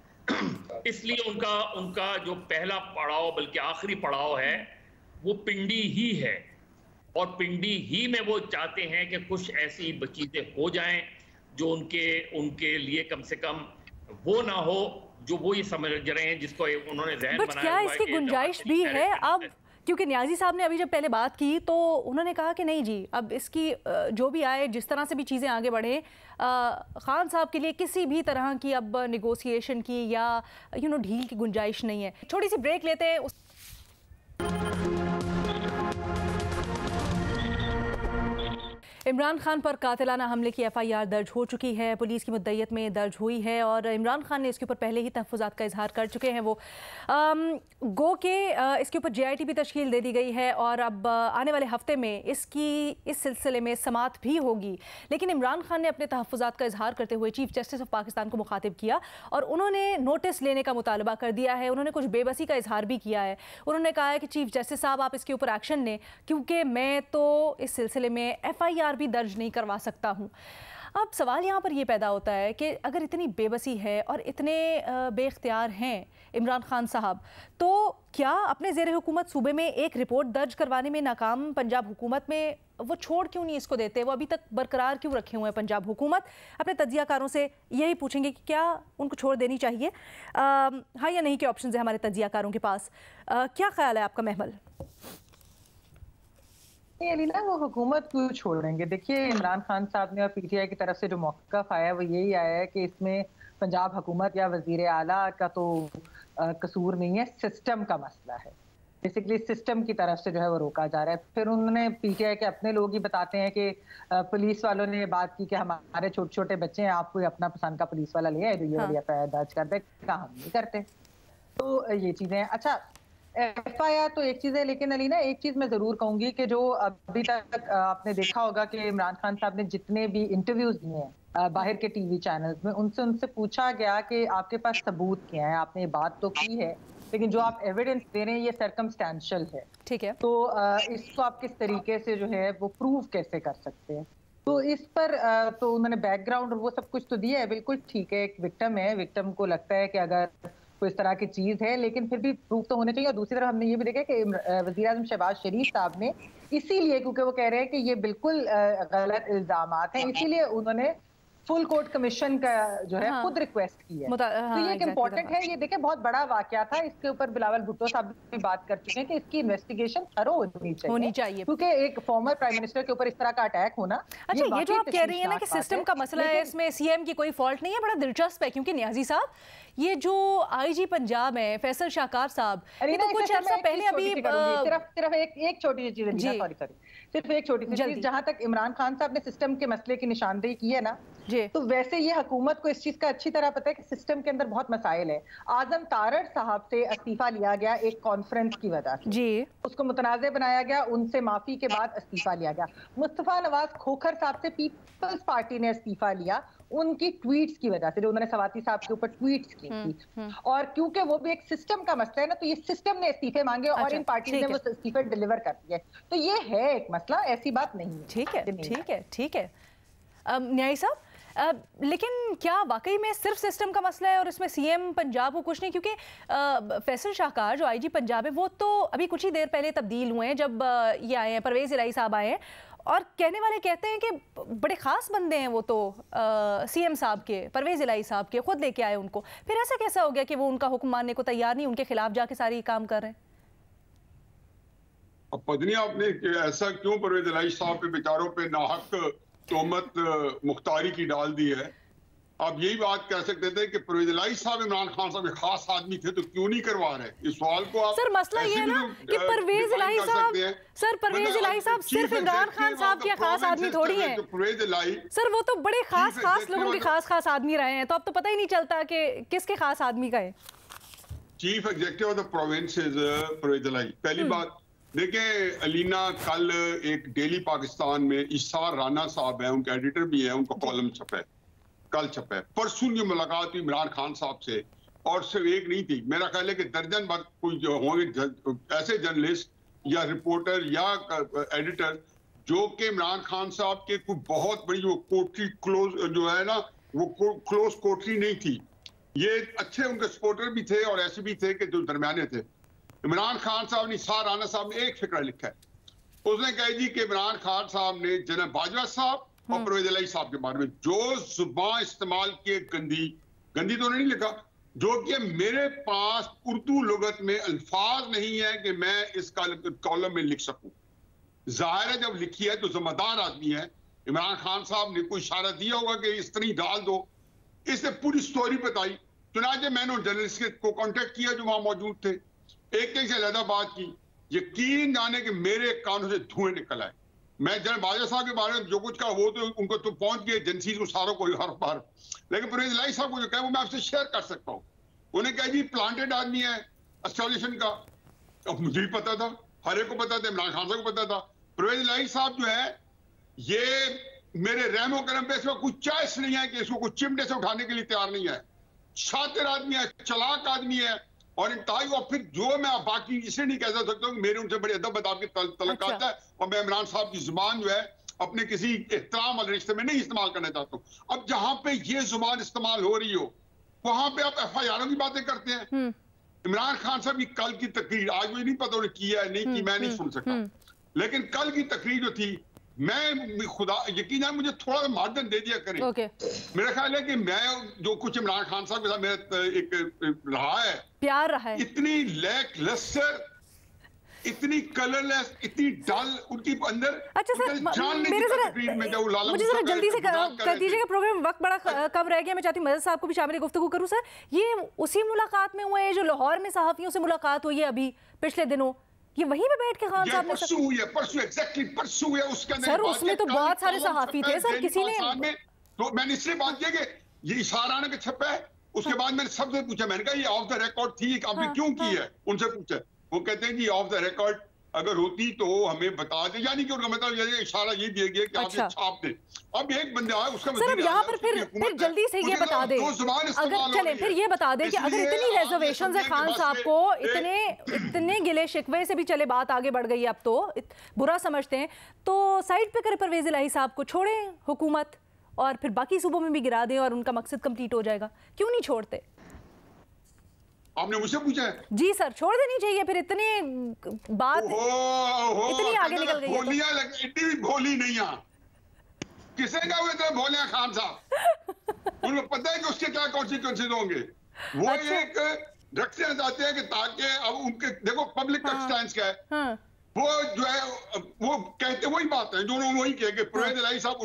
इसलिए उनका जो पहला पड़ाव, बल्कि आखिरी पड़ाव है, वो पिंडी ही है। और पिंडी ही में वो चाहते हैं कि कुछ ऐसी चीजें हो जाएं जो उनके लिए कम से कम वो ना हो जो वो ये समझ रहे हैं, जिसको उन्होंने ज़हन बनाया हुआ है। क्या इसकी गुंजाइश भी है अब? क्योंकि न्याजी साहब ने अभी जब पहले बात की तो उन्होंने कहा कि नहीं जी, अब इसकी जो भी आए, जिस तरह से भी चीज़ें आगे बढ़े, खान साहब के लिए किसी भी तरह की अब नेगोशिएशन की या ढील की गुंजाइश नहीं है। छोटी सी ब्रेक लेते हैं। इमरान खान पर कातिलाना हमले की FIR दर्ज हो चुकी है, पुलिस की मुद्दईयत में दर्ज हुई है और इमरान खान ने इसके ऊपर पहले ही तहफ़्फ़ुज़ात का इजहार कर चुके हैं। वो गो के इसके ऊपर JIT भी तश्कील दे दी गई है और अब आने वाले हफ्ते में इस सिलसिले में समात भी होगी। लेकिन इमरान खान ने अपने तहफ़्फ़ुज़ात का इजहार करते हुए चीफ जस्टिस ऑफ पाकिस्तान को मुखातिब किया और उन्होंने नोटिस लेने का मुतालबा कर दिया है। उन्होंने कुछ बेबसी का इजहार भी किया है। उन्होंने कहा है कि चीफ जस्टिस साहब, आप इसके ऊपर एक्शन लें, क्योंकि मैं तो इस सिलसिले में FIR भी दर्ज नहीं करवा सकता हूं। अब सवाल यहाँ पर यह पैदा होता है कि अगर इतनी बेबसी है और इतने बेख्तियार हैं इमरान खान साहब, तो क्या अपने ज़ेर हुकूमत सूबे में एक रिपोर्ट दर्ज करवाने में नाकाम पंजाब हुकूमत में वो छोड़ क्यों नहीं इसको देते? वो अभी तक बरकरार क्यों रखे हुए हैं पंजाब हुकूमत? अपने तज्जियाकारों से यही पूछेंगे कि क्या उनको छोड़ देनी चाहिए, हाँ या नहीं के ऑप्शन है हमारे तज्जियाकारों के पास। क्या ख्याल है आपका महमल? अलीना, वो हुकूमत क्यों छोड़ेंगे? देखिए, इमरान खान साहब ने और PTI की तरफ से जो मौक़िफ़ आया वो यही आया है कि इसमें पंजाब हुकूमत या वज़ीर आला का तो कसूर नहीं है, सिस्टम का मसला है। बेसिकली सिस्टम की तरफ से जो है वो रोका जा रहा है। फिर उन्होंने PTI के अपने लोग ही बताते हैं कि पुलिस वालों ने बात की कि हमारे छोटे छोटे बच्चे हैं, आप कोई अपना पसंद का पुलिस वाला ले आए, FIR दर्ज कर दे। काम नहीं करते। तो ये चीज़ें। अच्छा, FIR तो एक चीज है, लेकिन अलीना एक चीज मैं जरूर कहूंगी कि जो अभी तक आपने देखा होगा कि इमरान खान साहब ने जितने भी इंटरव्यूज दिए हैं बाहर के टीवी चैनल्स में, उनसे पूछा गया कि आपके पास सबूत क्या है, आपने ये बात तो की है लेकिन जो आप एविडेंस दे रहे हैं ये सर्कमस्टेंशियल है, ठीक है, तो इसको आप किस तरीके से जो है वो प्रूव कैसे कर सकते हैं। तो इस पर तो उन्होंने बैकग्राउंड और वो सब कुछ तो दिया है, बिल्कुल ठीक है, एक विक्टिम है, विक्टिम को लगता है कि अगर कोई इस तरह की चीज है लेकिन फिर भी प्रूफ तो होने चाहिए। और दूसरी तरफ हमने ये भी देखा कि वज़ीर आज़म शहबाज शरीफ साहब ने इसीलिए, क्योंकि वो कह रहे हैं कि ये बिल्कुल गलत इल्जामात हैं, इसीलिए उन्होंने फुल कोर्ट कमिशन का जो है खुद रिक्वेस्ट की है। तो ये एक इम्पोर्टेंट है, ये देखिए बहुत बड़ा वाकया था, इसके ऊपर बिलावल भुट्टो साहब भी बात कर चुके हैं कि इसकी इन्वेस्टिगेशन थरो होनी चाहिए क्योंकि एक फॉर्मर प्राइम मिनिस्टर के ऊपर इस तरह का अटैक होना। अच्छा, ये जो आप कह रही है ना कि सिस्टम का मसला है, इसमें सीएम की कोई फॉल्ट नहीं है, बड़ा दिलचस्प है क्योंकि न्याजी साहब ये जो IG पंजाब है फैसल शाहकार साहब, ये तो कुछ अर्सा पहले अभी सिर्फ एक छोटी सी चीज, सिर्फ एक छोटी सी चीज, जहां तक इमरान खान साहब ने सिस्टम के मसले की निशानदेही की है ना, तो वैसे ये हुकूमत को इस चीज का अच्छी तरह पता है कि सिस्टम के अंदर बहुत मसाइल है। आजम तारड़ साहब से इस्तीफा लिया गया एक कॉन्फ्रेंस की वजह से जी, उसको मुतनाज़े बनाया गया, उनसे माफी के बाद इस्तीफा लिया गया। मुस्तफा नवाज खोखर साहब से पीपल्स पार्टी ने इस्तीफा लिया उनकी ट्वीट्स की वजह से, जो उन्होंने सवाती साहब के ऊपर ट्वीट्स की थी, और क्योंकि वो भी एक सिस्टम का मसला है ना, तो ये सिस्टम ने इस्तीफे मांगे और इन पार्टी ने वो इस्तीफे डिलीवर कर दिए, तो ये है एक मसला, ऐसी बात नहीं है। ठीक है न्याई साहब, लेकिन क्या वाकई में सिर्फ सिस्टम का मसला है और इसमें सीएम पंजाब को कुछ नहीं? क्योंकि फैसल शाहकार जो IG पंजाब है वो तो अभी कुछ ही देर पहले तब्दील हुए हैं, जब ये आए हैं, परवेज़ इलाही साहब आए हैं, और कहने वाले कहते हैं कि बड़े ख़ास बंदे हैं वो तो CM साहब के, परवेज़ इलाही साहब के, खुद लेके आए उनको, फिर ऐसा कैसा हो गया कि वो उनका हुक्म मानने को तैयार नहीं, उनके खिलाफ जाके सारी काम कर रहे हैं? अब पत्नी आपने ऐसा क्यों परवेज़ इलाही साहब पे बेचारों पे नाहक तोहमत मुख्तारी की डाल दी है? आप यही बात कह सकते थे कि परवेज़ इलाही साहब इमरान खान साहब के खास आदमी थे, तो क्यों नहीं करवा रहे? इस सवाल को आप सर मसला ये है ना कि परवेज़ इलाही साहब, सर परवेज़ इलाही साहब सिर्फ इमरान खान साहब के खास आदमी थोड़ी हैं। परवेज़ इलाही सर वो तो बड़े खास लोगों के खास आदमी रहे हैं, तो अब तो पता ही नहीं चलता कि किसके खास आदमी का है। Chief executive of the province is Pervez Elahi. पहली बात देखिए अलीना, कल एक डेली पाकिस्तान में इशार राना साहब है, उनके एडिटर भी है, उनका कॉलम छपा है, कल छपा है। परसों ये मुलाकात हुई इमरान खान साहब से, और सिर्फ एक नहीं थी, मेरा ख्याल है कि दर्जन भर कोई जो होंगे ऐसे जर्नलिस्ट या रिपोर्टर या एडिटर जो कि इमरान खान साहब के कोई बहुत बड़ी जो कोठरी क्लोज जो है ना, वो क्लोज कोठरी नहीं थी, ये अच्छे उनके सपोर्टर भी थे और ऐसे भी थे कि जो दरमियाने थे। इमरान खान साहब ने, इशार राना साहब ने एक फिक्रा लिखा है, उसने कहा जी कि इमरान खान साहब ने जनाब बाजवा साहब और परवेज़ इलाही साहब के बारे में जो जुबान इस्तेमाल किए, गंदी तो नहीं लिखा, जो कि मेरे पास उर्दू लुगत में अल्फाज नहीं है कि मैं इस कॉलम में लिख सकूं। जाहिर है जब लिखी है तो जिम्मेदार आदमी है, इमरान खान साहब ने कोई इशारा दिया होगा कि इस तरह डाल दो, इसने पूरी स्टोरी बताई। चुनाचे मैंने जर्नलिस्ट को कॉन्टेक्ट किया जो वहां मौजूद थे, एक से अलहदा बात की, यकीन जाने कि मेरे कानों से धुएं निकल आए। मैं जनरल बाजवा साहब के बारे में जो कुछ कहा वो तो उनको तो पहुंच गए एजेंसी को सारों को हर बार, लेकिन परवेज़ इलाही साहब को जो कहा वो मैं आपसे शेयर कर सकता हूँ। उन्हें कहा जी प्लांटेड आदमी है एस्टैब्लिशमेंट का, अब मुझे भी पता था, हर एक को पता था, इमरान खान साहब को पता था। परवेज़ इलाही साहब जो है ये मेरे रहमो करम पे इसमें कोई चॉइस नहीं है कि इसको कोई चिमटे से उठाने के लिए तैयार नहीं है, शातिर आदमी है, चलाक आदमी है, और इंतहाई। और फिर जो मैं बाकी इसे नहीं कह सकता हूँ, मेरे उनसे बड़े अदब अदाब की तलक़ात है, और मैं इमरान साहब की जुबान जो है अपने किसी एहतराम वाले रिश्ते में नहीं इस्तेमाल करना चाहता हूँ। अब जहां पे ये जुबान इस्तेमाल हो रही हो वहां पे आप FIR की बातें करते हैं। इमरान खान साहब की कल की तकरीर, आज मुझे नहीं पता उन्हें किया है नहीं की, मैं नहीं सुन सकता, लेकिन कल की तकरीर जो थी, मैं खुदा यकीन है मुझे थोड़ा सा मार्जिन दे दिया करें। मेरा ख्याल है कि मैं जो कुछ इमरान खान साहब के साथ मेरा एक रहा है, प्यार रहा है, इतनी लैक लस्टर, इतनी कलरलेस, इतनी डल उनकी अंदर। अच्छा सर, मुझे जरा जल्दी से कर दीजिएगा, प्रोग्राम वक्त बड़ा कम रह गया। मैं चाहती हूँ मदद साहब को भी शामिल गुफ्तगू करूँ। सर ये उसी मुलाकात में हुआ है जो लाहौर में सहाफियों से मुलाकात हुई है अभी पिछले दिनों, ये वहीं पे बैठ के खान साहब ने परसों हुई है उसके अंदर। सर उसमें तो बहुत सारे सहाफी थे सर, किसी ने तो मैंने इसलिए बात किया कि ये इशारा आने के छपा है। उसके बाद मैंने सबसे पूछा, मैंने कहा ये ऑफ द रिकॉर्ड थी, आपने क्यों की है, उनसे पूछा। वो कहते हैं कि ऑफ द रिकॉर्ड अगर होती तो हमें बता दे, यानी कि उनका मतलब ये इशारा ये दिया गया कि आप ये छाप दें। अब एक बंदा है उसका सर, यहाँ पर फिर जल्दी से ये बता दे, अगर चले फिर ये बता दे कि अगर इतनी रेजर्वेशंस है खान साहब को, इतने गिले शिकवे से भी चले बात आगे बढ़ गई है, अब तो बुरा समझते हैं, तो साइड पे करे परवेज इलाही साहब को, छोड़ें हुकूमत और फिर बाकी सूबों में भी गिरा दें और उनका मकसद कंप्लीट हो जाएगा। क्यों नहीं छोड़ते? आपने मुझसे पूछा है? जी सर, छोड़ देनी चाहिए फिर, इतनी बात इतनी आगे निकल गई है तो। इतनी भी भोली नहीं है, किसे का हुए थे भोले खान साहब, उनको पता है कि उसके क्या कॉन्सिक्वेंसेज होंगे। वो अच्छा। एक रखना चाहते हैं कि ताकि अब उनके देखो पब्लिक का स्टैंड क्या है, वो जो है वो कहते वही बात है जो उन्होंने वही किया कि परवेज इलाही साहब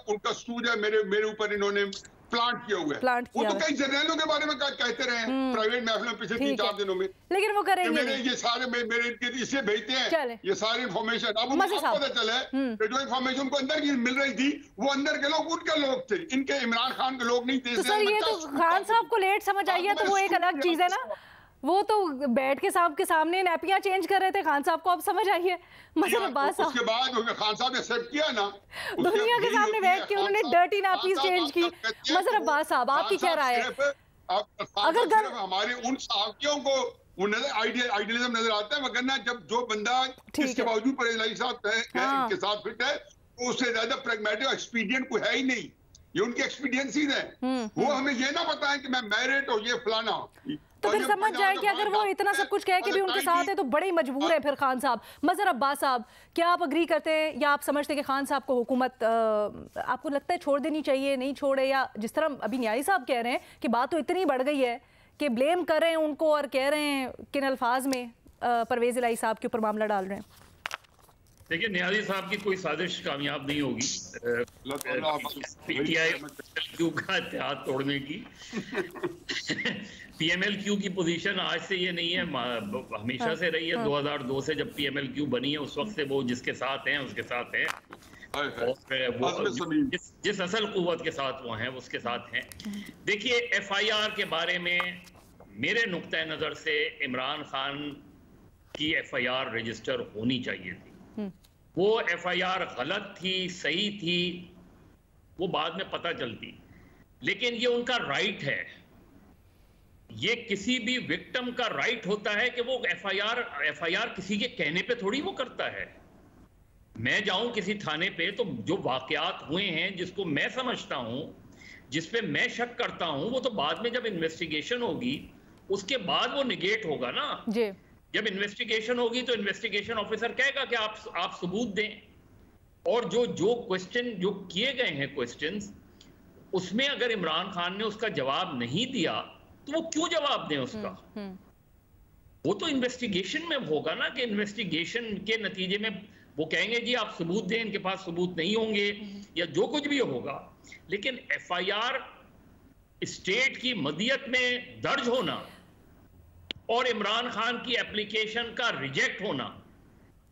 उनका सूज है मेरे ऊपर इन्होंने प्लांट किया हुआ है। वो तो कई जर्नलों के बारे में कहते रहे प्राइवेट महफिलों में पिछले 3-4 दिनों में, लेकिन वो करेंगे मेरे ये सारे मेरे इसलिए भेजते हैं ये सारे इन्फॉर्मेशन। अब उनको पता चला कि जो इन्फॉर्मेशन उनको अंदर की मिल रही थी वो अंदर के लोग उनके लोग थे, इनके इमरान खान के लोग नहीं थे। तो सर ये तो खान साहब को लेट समझ आई है तो वो एक अलग चीज है ना, वो तो बैठ के साहब के सामने नैपियां चेंज कर रहे थे, खान साहब को अब समझ आई है। मज़र अब्बास साहब उसके बाद खान साहब ने एक्सेप्ट किया ना, दुनिया के सामने बैठ के उन्होंने डर्टी नैपीज चेंज की। मज़र अब्बास साहब आपकी क्या राय है? अगर हमारे उन साथियों को आइडियलिज्म नजर आता है, वरना जब जो बंदा इसके बावजूद परवेज इलाही साहब के साथ फिट है तो उससे ज्यादा प्रैग्मेटिक एक्सपीडियंट कोई है ही नहीं, ये उनकी एक्सपीडियंसीज है। वो हमें ये ना बताएं कि मैं मैरिट और ये फलाना, तो फिर समझ जाए कि अगर वो इतना सब कुछ कह के भी उनके साथ है तो बड़े मजबूर है फिर खान साहब। मज़र अब्बास साहब, क्या आप अग्री करते हैं या आप समझते हैं कि खान साहब को हुकूमत आपको लगता है छोड़ देनी चाहिए, नहीं छोड़े, या जिस तरह अभी न्यायी साहब कह रहे हैं कि बात तो इतनी बढ़ गई है कि ब्लेम कर रहे हैं उनको और कह रहे हैं किन अल्फाज में परवेज इलाही साहब के ऊपर मामला डाल रहे हैं? देखिए, न्याजी साहब की कोई साजिश कामयाब नहीं होगी PTI का इत्तेहाद तोड़ने की। PMLQ की पोजीशन आज से ये नहीं है, हमेशा से रही है। 2002 से जब PMLQ बनी है उस वक्त से वो जिसके साथ हैं उसके साथ हैं, और वो जिस असल कुव्वत के साथ वो हैं उसके साथ हैं। देखिए, FIR के बारे में मेरे नुक्ते नज़र से इमरान खान की FIR रजिस्टर होनी चाहिए थी। वो FIR गलत थी सही थी वो बाद में पता चलती, लेकिन ये उनका राइट है, ये किसी भी विक्टिम का राइट होता है कि वो FIR किसी के कहने पे थोड़ी वो करता है। मैं जाऊं किसी थाने पे तो जो वाकयात हुए हैं जिसको मैं समझता हूं, जिस पे मैं शक करता हूं, वो तो बाद में जब इन्वेस्टिगेशन होगी उसके बाद वो निगेट होगा ना जी। जब इन्वेस्टिगेशन होगी तो इन्वेस्टिगेशन ऑफिसर कहेगा कि आप सबूत दें, और जो क्वेश्चन जो किए गए हैं क्वेश्चंस, उसमें अगर इमरान खान ने उसका जवाब नहीं दिया तो वो क्यों जवाब दें उसका? वो तो इन्वेस्टिगेशन में होगा ना, कि इन्वेस्टिगेशन के नतीजे में वो कहेंगे जी आप सबूत दें, इनके पास सबूत नहीं होंगे या जो कुछ भी होगा। लेकिन FIR स्टेट की मदियत में दर्ज होना और इमरान खान की एप्लीकेशन का रिजेक्ट होना,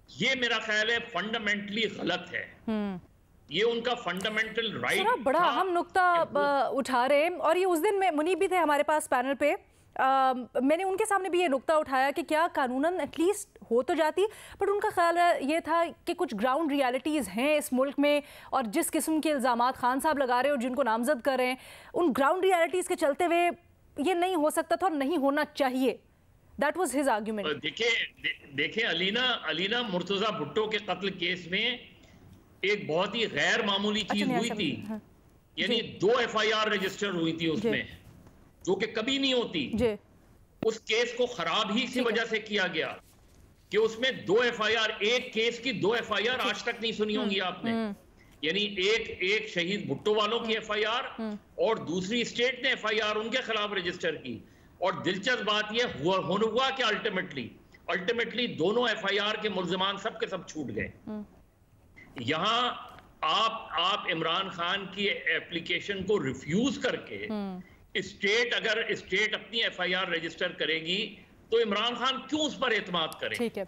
ये मेरा ख्याल है फंडामेंटली गलत है। ये उनका फंडामेंटल राइट। बड़ा अहम नुक्ता उठा रहे, और ये उस दिन में मुनीब भी थे हमारे पास पैनल पे, मैंने उनके सामने भी ये नुक्ता उठाया कि क्या कानूनन एटलीस्ट हो तो जाती, बट उनका ख्याल ये था कि कुछ ग्राउंड रियलिटीज़ हैं इस मुल्क में, और जिस किस्म के इल्ज़ामात खान साहब लगा रहे हैं और जिनको नामजद कर रहे हैं, उन ग्राउंड रियलिटीज़ के चलते हुए ये नहीं हो सकता था और नहीं होना चाहिए। That was his argument. देखिए अलीना मुर्तजा भुट्टो के कत्ल केस में एक बहुत ही गैर मामूली चीज हुई थी, यानी 2 FIR रजिस्टर हुई थी उसमें, जो कि कभी नहीं होती। उस केस को खराब ही इसी वजह से किया गया कि उसमें 2 FIR, एक केस की 2 FIR आज तक नहीं सुनी होंगी आपने, यानी एक शहीद भुट्टो वालों की FIR और दूसरी स्टेट ने FIR उनके खिलाफ रजिस्टर की। और दिलचस्प बात यह हुआ कि अल्टीमेटली दोनों FIR के मुल्ज़िमान सब के सब छूट गए। यहां आप इमरान खान की एप्लीकेशन को रिफ्यूज करके अगर स्टेट अपनी FIR रजिस्टर करेगी तो इमरान खान क्यों उस पर एतमाद करे? ठीक है,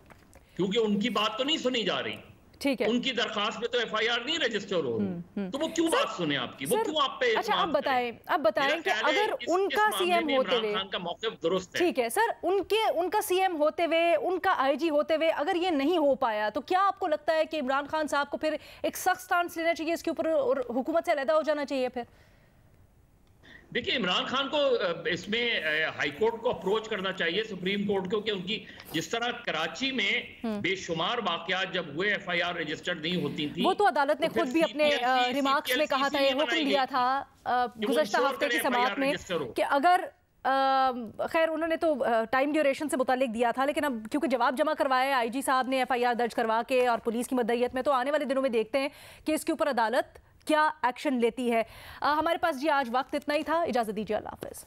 क्योंकि उनकी बात तो नहीं सुनी जा रही। ठीक है, उनकी दरखास्त में तो एफआईआर नहीं रजिस्टर हो रही, तो वो क्यों बात सुने आपकी, वो क्यों आप पे? अच्छा, अब बताएं कि अगर उनका सीएम होते हुए, खान का मौक़िफ़ दुरुस्त है। ठीक है सर, उनका सीएम होते हुए, उनका आईजी होते हुए अगर ये नहीं हो पाया, तो क्या आपको लगता है कि इमरान खान साहब को फिर एक सख्त स्टांस लेना चाहिए इसके ऊपर और हुकूमत से अलग हो जाना चाहिए? फिर देखिए, इमरान खान को इसमें हाई कोर्ट को अप्रोच करना चाहिए, सुप्रीम कोर्ट को, कि उनकी जिस तरह कराची में बेशुमार वाकयात जब हुए एफआईआर रजिस्टर्ड नहीं होती थी, वो तो अदालत ने खुद भी अपने रिमार्क्स में कहा था, ये हुक्म दिया था गुज़श्ता हफ्ते की समाअत में कि अगर खैर उन्होंने तो टाइम ड्यूरेशन से मुतालिक दिया था, लेकिन अब क्योंकि जवाब जमा करवाया आईजी साहब ने एफआईआर दर्ज करवा के और पुलिस की मदयियत में, तो आने वाले दिनों में देखते हैं कि इसके ऊपर अदालत क्या एक्शन लेती है। हमारे पास जी आज वक्त इतना ही था, इजाजत दीजिए, अल्लाह हाफ़िज़।